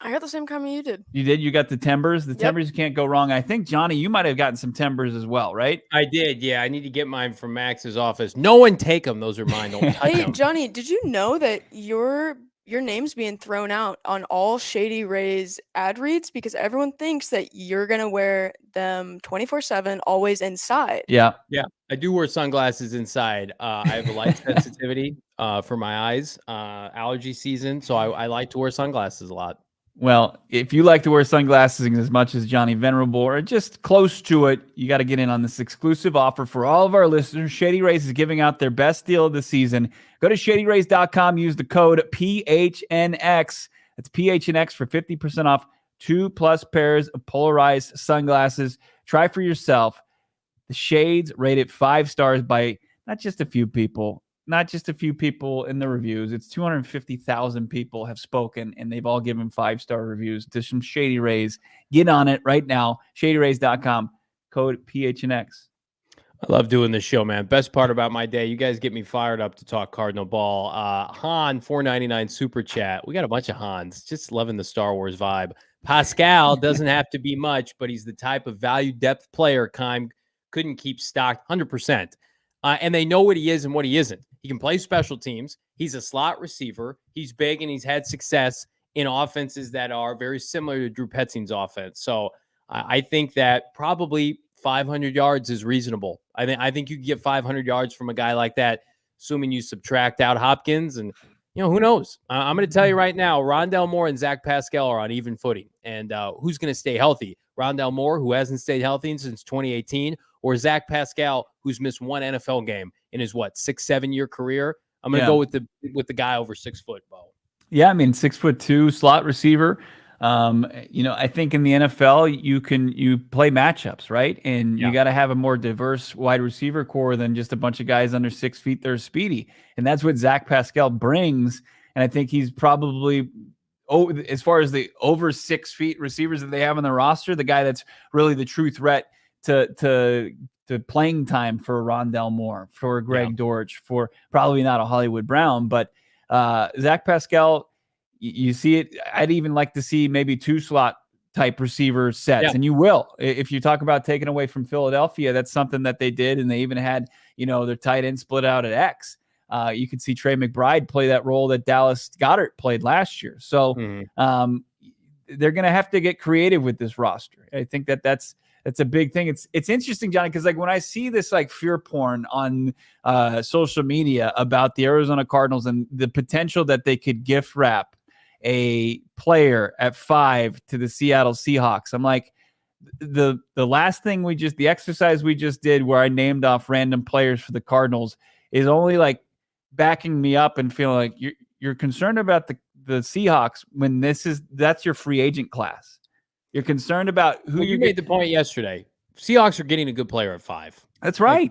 I got the same comment you did.
You did? You got the Timbers? The
Yep.
Timbers can't go wrong. I think, Johnny, you might have gotten some Timbers as well, right?
I did. Yeah, I need to get mine from Max's office. No one take them. Those are mine. Don't touch
Hey,
them.
Johnny, did you know that your name's being thrown out on all Shady Rays ad reads because everyone thinks that you're gonna wear them 24/7, always inside.
Yeah.
Yeah, I do wear sunglasses inside. I have a light sensitivity for my eyes, allergy season. So I like to wear sunglasses a lot.
Well, if you like to wear sunglasses as much as Johnny Venerable or just close to it, you got to get in on this exclusive offer for all of our listeners. Shady Rays is giving out their best deal of the season. Go to shadyrays.com, use the code PHNX. That's PHNX for 50% off 2+ pairs of polarized sunglasses. Try for yourself. The shades rated 5 stars by not just a few people in the reviews. It's 250,000 people have spoken, and they've all given 5-star reviews to some Shady Rays. Get on it right now. ShadyRays.com, code PHNX.
I love doing this show, man. Best part about my day. You guys get me fired up to talk Cardinal ball. Han, $4.99 super chat. We got a bunch of Hans. Just loving the Star Wars vibe. Pascal doesn't have to be much, but he's the type of value depth player Keim couldn't keep stocked 100%. And they know what he is and what he isn't. He can play special teams. He's a slot receiver. He's big, and he's had success in offenses that are very similar to Drew Petzing's offense. So I think that probably 500 yards is reasonable. I think you can get 500 yards from a guy like that, assuming you subtract out Hopkins. And, who knows? I'm going to tell you right now, Rondale Moore and Zach Pascal are on even footing. And who's going to stay healthy? Rondale Moore, who hasn't stayed healthy since 2018, or Zach Pascal, who's missed one NFL game in his 6-7 year career. I'm gonna go with the guy over 6 foot, Bo.
Yeah, I mean 6'2" slot receiver. I think in the NFL you play matchups, right? And you got to have a more diverse wide receiver core than just a bunch of guys under 6 feet that are speedy. And that's what Zach Pascal brings. And I think he's probably, as far as the over 6 feet receivers that they have on the roster, the guy that's really the true threat to playing time for Rondale Moore, for Greg Dortch, for probably not a Hollywood Brown, but Zach Pascal, you see it. I'd even like to see maybe 2 slot type receiver sets, and you will. If you talk about taking away from Philadelphia, that's something that they did, and they even had their tight end split out at X. You could see Trey McBride play that role that Dallas Goedert played last year. So they're going to have to get creative with this roster. I think that's a big thing. It's interesting, Johnny, because when I see this fear porn on social media about the Arizona Cardinals and the potential that they could gift wrap a player at 5 to the Seattle Seahawks, I'm like, the last thing the exercise we just did where I named off random players for the Cardinals is only backing me up and feeling like you're concerned about the Seahawks when that's your free agent class. You're concerned about who
you made the point yesterday. Seahawks are getting a good player at 5.
That's right.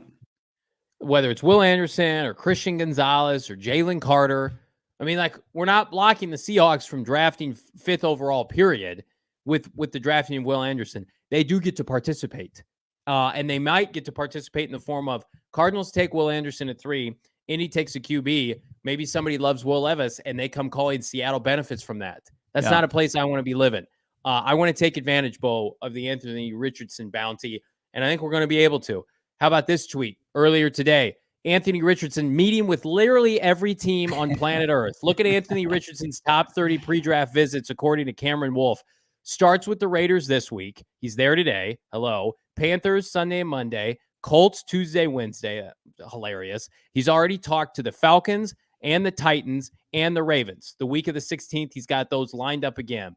Whether it's Will Anderson or Christian Gonzalez or Jalen Carter. I mean, we're not blocking the Seahawks from drafting 5th overall, period, with the drafting of Will Anderson. They do get to participate. And they might get to participate in the form of Cardinals take Will Anderson at 3, Indy takes a QB. Maybe somebody loves Will Levis, and they come calling Seattle benefits from that. That's not a place I want to be living. I want to take advantage, Bo, of the Anthony Richardson bounty, and I think we're going to be able to. How about this tweet earlier today? Anthony Richardson meeting with literally every team on planet Earth. Look at Anthony Richardson's top 30 pre-draft visits, according to Cameron Wolf. Starts with the Raiders this week. He's there today. Hello. Panthers Sunday and Monday. Colts Tuesday, Wednesday. Hilarious. He's already talked to the Falcons and the Titans and the Ravens. The week of the 16th, he's got those lined up again.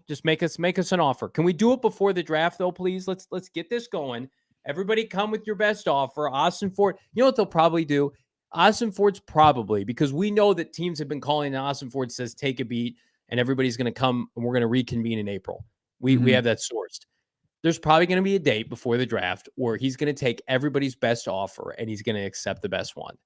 Just make us an offer. Can we do it before the draft, though, please? Let's get this going. Everybody come with your best offer. Ossenfort, you know what they'll probably do? Ossenfort's probably, because we know that teams have been calling and Ossenfort says take a beat and everybody's going to come and we're going to reconvene in April. We have that sourced. There's probably going to be a date before the draft where he's going to take everybody's best offer and he's going to accept the best one.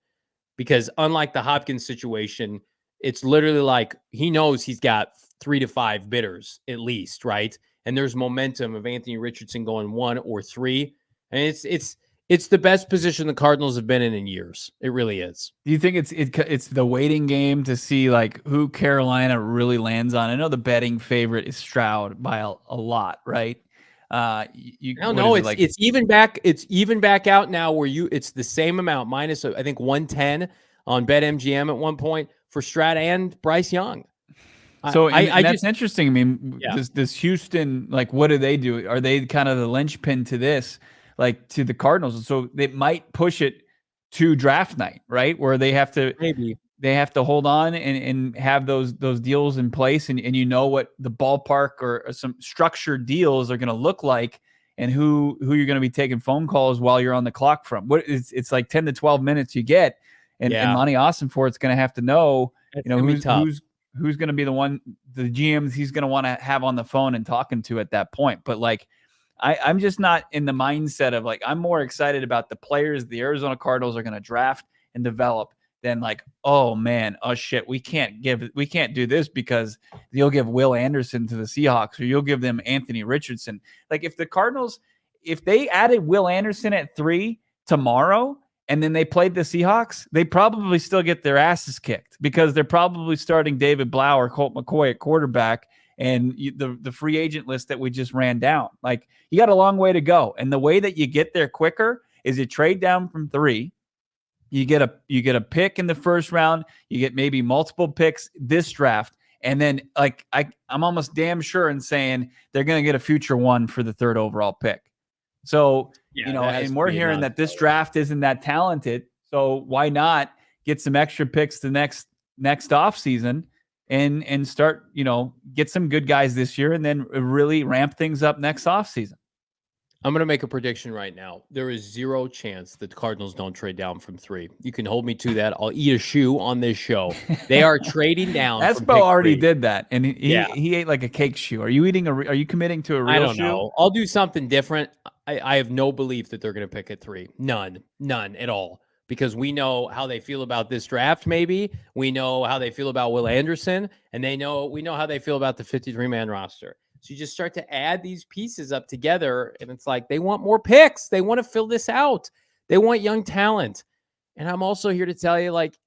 Because unlike the Hopkins situation, it's literally he knows he's got 3 to 5 bidders at least, right? And there's momentum of Anthony Richardson going 1 or 3. And It's the best position the Cardinals have been in years. It really is.
Do you think it's the waiting game to see like who Carolina really lands on? I know the betting favorite is Stroud by a lot, right?
I don't know. It's even back. It's even back out now where it's the same amount minus I think 110 on BetMGM at one point for Stroud and Bryce Young.
So that's interesting. I mean, does Houston, like, what do they do? Are they kind of the linchpin to this, like to the Cardinals? So they might push it to draft night, right? Where they have to hold on and have those deals in place, and you know what the ballpark or some structured deals are going to look like, and who you're going to be taking phone calls while you're on the clock from. It's like 10 to 12 minutes you get, and Monti Ossenfort's going to have to know, who's going to be the one, the GMs he's going to want to have on the phone and talking to at that point. But like, I'm just not in the mindset of like, I'm more excited about the players the Arizona Cardinals are going to draft and develop than like, oh man, oh shit, we can't do this because you'll give Will Anderson to the Seahawks or you'll give them Anthony Richardson. Like if the Cardinals, if they added Will Anderson at 3 tomorrow, and then they played the Seahawks, they probably still get their asses kicked because they're probably starting David Blau or Colt McCoy at quarterback and the free agent list that we just ran down. Like, you got a long way to go. And the way that you get there quicker is you trade down from 3. You get a pick in the first round. You get maybe multiple picks this draft. And then like I'm almost damn sure in saying they're going to get a future 1 for the 3rd overall pick. So, and we're hearing that this draft isn't that talented. So why not get some extra picks the next offseason and start, get some good guys this year and then really ramp things up next offseason.
I'm going to make a prediction right now. There is 0 chance that the Cardinals don't trade down from 3. You can hold me to that. I'll eat a shoe on this show. They are trading down.
Espo already did that, and he ate like a cake shoe. Are you are you committing to a real shoe? I
don't know. I'll do something different. I have no belief that they're going to pick at 3. None at all. Because we know how they feel about this draft, maybe. We know how they feel about Will Anderson, and we know how they feel about the 53-man roster. So you just start to add these pieces up together, and it's like they want more picks. They want to fill this out. They want young talent. And I'm also here to tell you, like,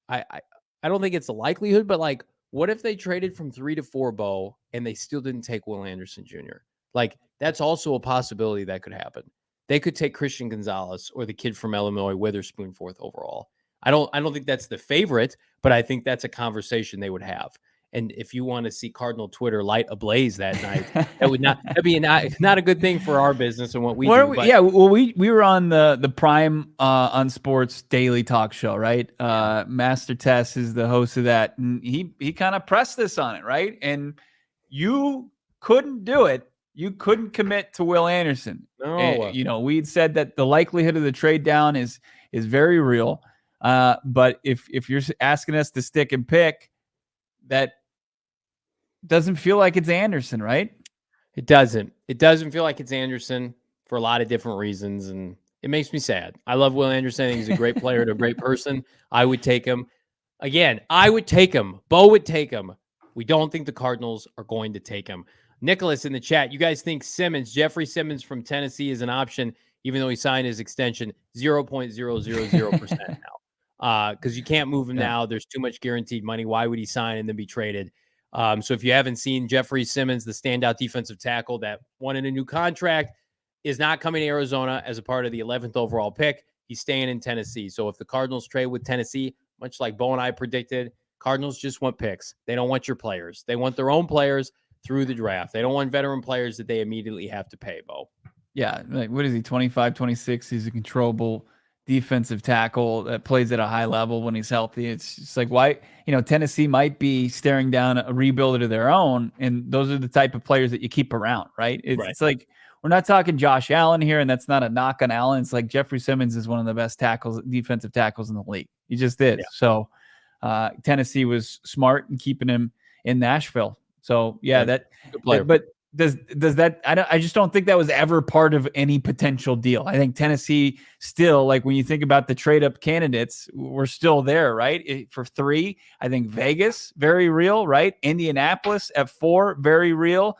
I don't think it's a likelihood, but like, what if they traded from 3 to 4, Bo, and they still didn't take Will Anderson Jr.? Like, that's also a possibility that could happen. They could take Christian Gonzalez or the kid from Illinois, Witherspoon, 4th overall. I don't think that's the favorite, but I think that's a conversation they would have. And if you want to see Cardinal Twitter light ablaze that night, that'd be not a good thing for our business and what we do.
We were on the Prime on Sports daily talk show, right? Master Tess is the host of that, and he kind of pressed this on it, right? And you couldn't do it. You couldn't commit to Will Anderson.
No.
And, we'd said that the likelihood of the trade down is very real. But if you're asking us to stick and pick, that doesn't feel like it's Anderson, right?
It doesn't. It doesn't feel like it's Anderson for a lot of different reasons, and it makes me sad. I love Will Anderson. I think he's a great player and a great person. I would take him. Again, I would take him. Bo would take him. We don't think the Cardinals are going to take him. Nicholas in the chat, you guys think Jeffrey Simmons from Tennessee is an option, even though he signed his extension 0.000% now. Because you can't move him now. There's too much guaranteed money. Why would he sign and then be traded? So if you haven't seen Jeffrey Simmons, the standout defensive tackle that wanted a new contract, is not coming to Arizona as a part of the 11th overall pick. He's staying in Tennessee. So if the Cardinals trade with Tennessee, much like Bo and I predicted, Cardinals just want picks. They don't want your players. They want their own players through the draft. They don't want veteran players that they immediately have to pay, Bo.
Yeah, like what is he, 25, 26? He's a controllable defensive tackle that plays at a high level when he's healthy. It's just like, why, Tennessee might be staring down a rebuilder of their own, and those are the type of players that you keep around, right? It's like, we're not talking Josh Allen here, and that's not a knock on Allen. It's like Jeffrey Simmons is one of the best defensive tackles in the league. He just is. Yeah. So Tennessee was smart in keeping him in Nashville. So that good player. But does that, I just don't think that was ever part of any potential deal. I think Tennessee still, like when you think about the trade up candidates, we're still there, right? For 3, I think Vegas, very real, right? Indianapolis at 4, very real.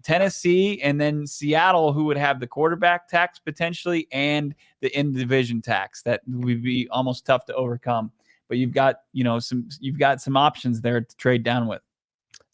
Tennessee, and then Seattle, who would have the quarterback tax potentially and the in-division tax. That would be almost tough to overcome. But you've got some options there to trade down with.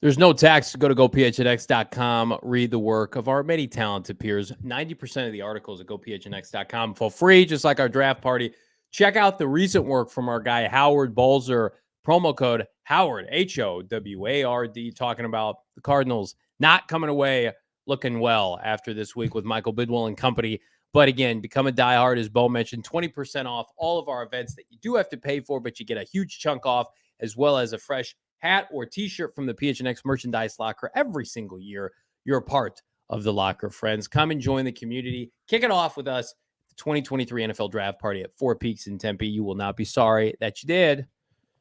There's no tax. Go to gophnx.com. Read the work of our many talented peers. 90% of the articles at gophnx.com for free, just like our draft party. Check out the recent work from our guy Howard Balzer. Promo code Howard, HOWARD, talking about the Cardinals not coming away looking well after this week with Michael Bidwell and company. But again, become a diehard, as Bo mentioned, 20% off all of our events that you do have to pay for, but you get a huge chunk off, as well as a fresh hat or t-shirt from the PHNX merchandise locker every single year. You're a part of the locker, friends. Come and join the community. Kick it off with us, the 2023 NFL Draft Party at Four Peaks in Tempe. You will not be sorry that you did.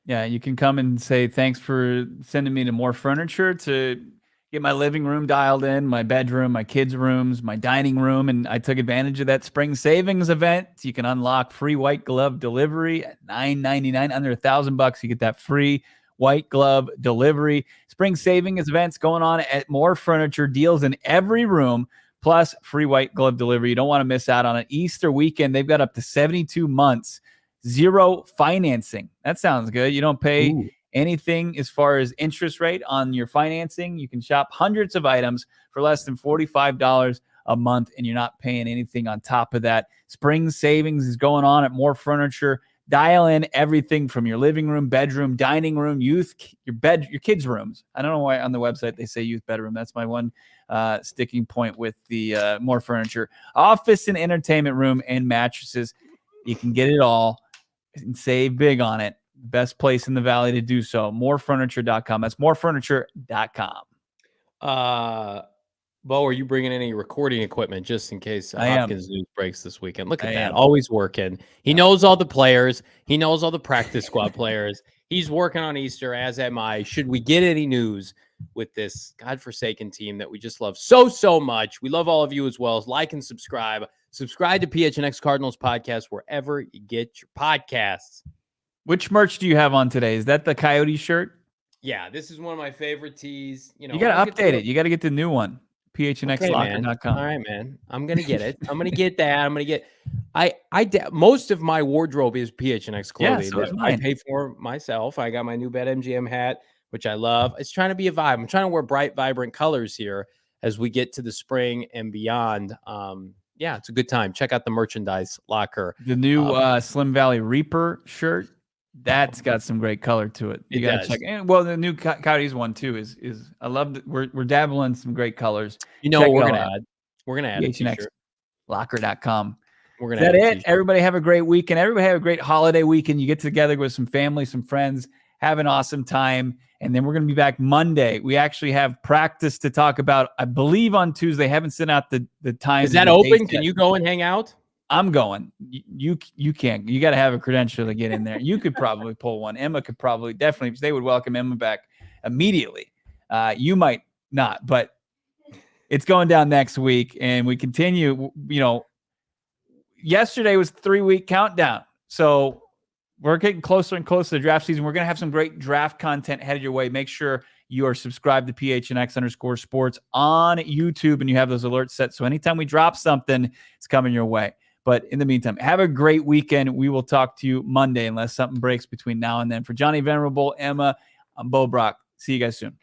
Yeah, you can come and say thanks for sending me to more furniture to get my living room dialed in, my bedroom, my kids' rooms, my dining room, and I took advantage of that spring savings event. You can unlock free white glove delivery at $9.99, under $1,000. You get that free white glove delivery. Spring savings events going on at More Furniture, deals in every room, plus free white glove delivery. You don't want to miss out on it. Easter weekend, they've got up to 72 months. Zero financing. That sounds good. You don't pay anything as far as interest rate on your financing. You can shop hundreds of items for less than $45 a month, and you're not paying anything on top of that. Spring savings is going on at More Furniture. Dial in everything from your living room, bedroom, dining room, your kids' rooms. I don't know why on the website they say youth bedroom. That's my one sticking point with the More Furniture. Office and entertainment room and mattresses. You can get it all and save big on it. Best place in the valley to do so. Morefurniture.com. That's morefurniture.com.
Bo, are you bringing any recording equipment just in case Hopkins news breaks this weekend? Look at that. Always working. He knows all the players. He knows all the practice squad players. He's working on Easter, as am I. Should we get any news with this godforsaken team that we just love so much? We love all of you as well. Like and subscribe. Subscribe to PHNX Cardinals podcast wherever you get your podcasts.
Which merch do you have on today? Is that the Coyote shirt?
Yeah, this is one of my favorite tees. You
got to update it. You got to get the new one. PHNXlocker.com.
All right, man. I'm going to get it. I'm going to get that. I'm going to get most of my wardrobe is PHNX clothing.
Yeah, so
that I pay for myself. I got my new BetMGM hat, which I love. It's trying to be a vibe. I'm trying to wear bright, vibrant colors here as we get to the spring and beyond. Yeah, it's a good time. Check out the merchandise locker.
The new Slim Valley Reaper shirt. That's got some great color to it. You got to check. And well, the new Coyotes one too is I love that we're dabbling in some great colors.
You know what we're gonna add? We're gonna add
PHNXlocker.com.
We're gonna
add it. Everybody have a great weekend. Everybody have a great holiday weekend. You get together with some family, some friends, have an awesome time. And then we're going to be back Monday. We actually have practice to talk about, I believe, on Tuesday. Haven't sent out the time.
Is that open? Can you go and hang out?
I'm going. You can't. You got to have a credential to get in there. You could probably pull one. Emma could probably, definitely. They would welcome Emma back immediately. You might not, but it's going down next week. And we continue, yesterday was 3-week countdown. So we're getting closer and closer to the draft season. We're going to have some great draft content headed your way. Make sure you are subscribed to PHNX_sports on YouTube and you have those alerts set. So anytime we drop something, it's coming your way. But in the meantime, have a great weekend. We will talk to you Monday unless something breaks between now and then. For Johnny Venerable, Emma, I'm Bo Brack. See you guys soon.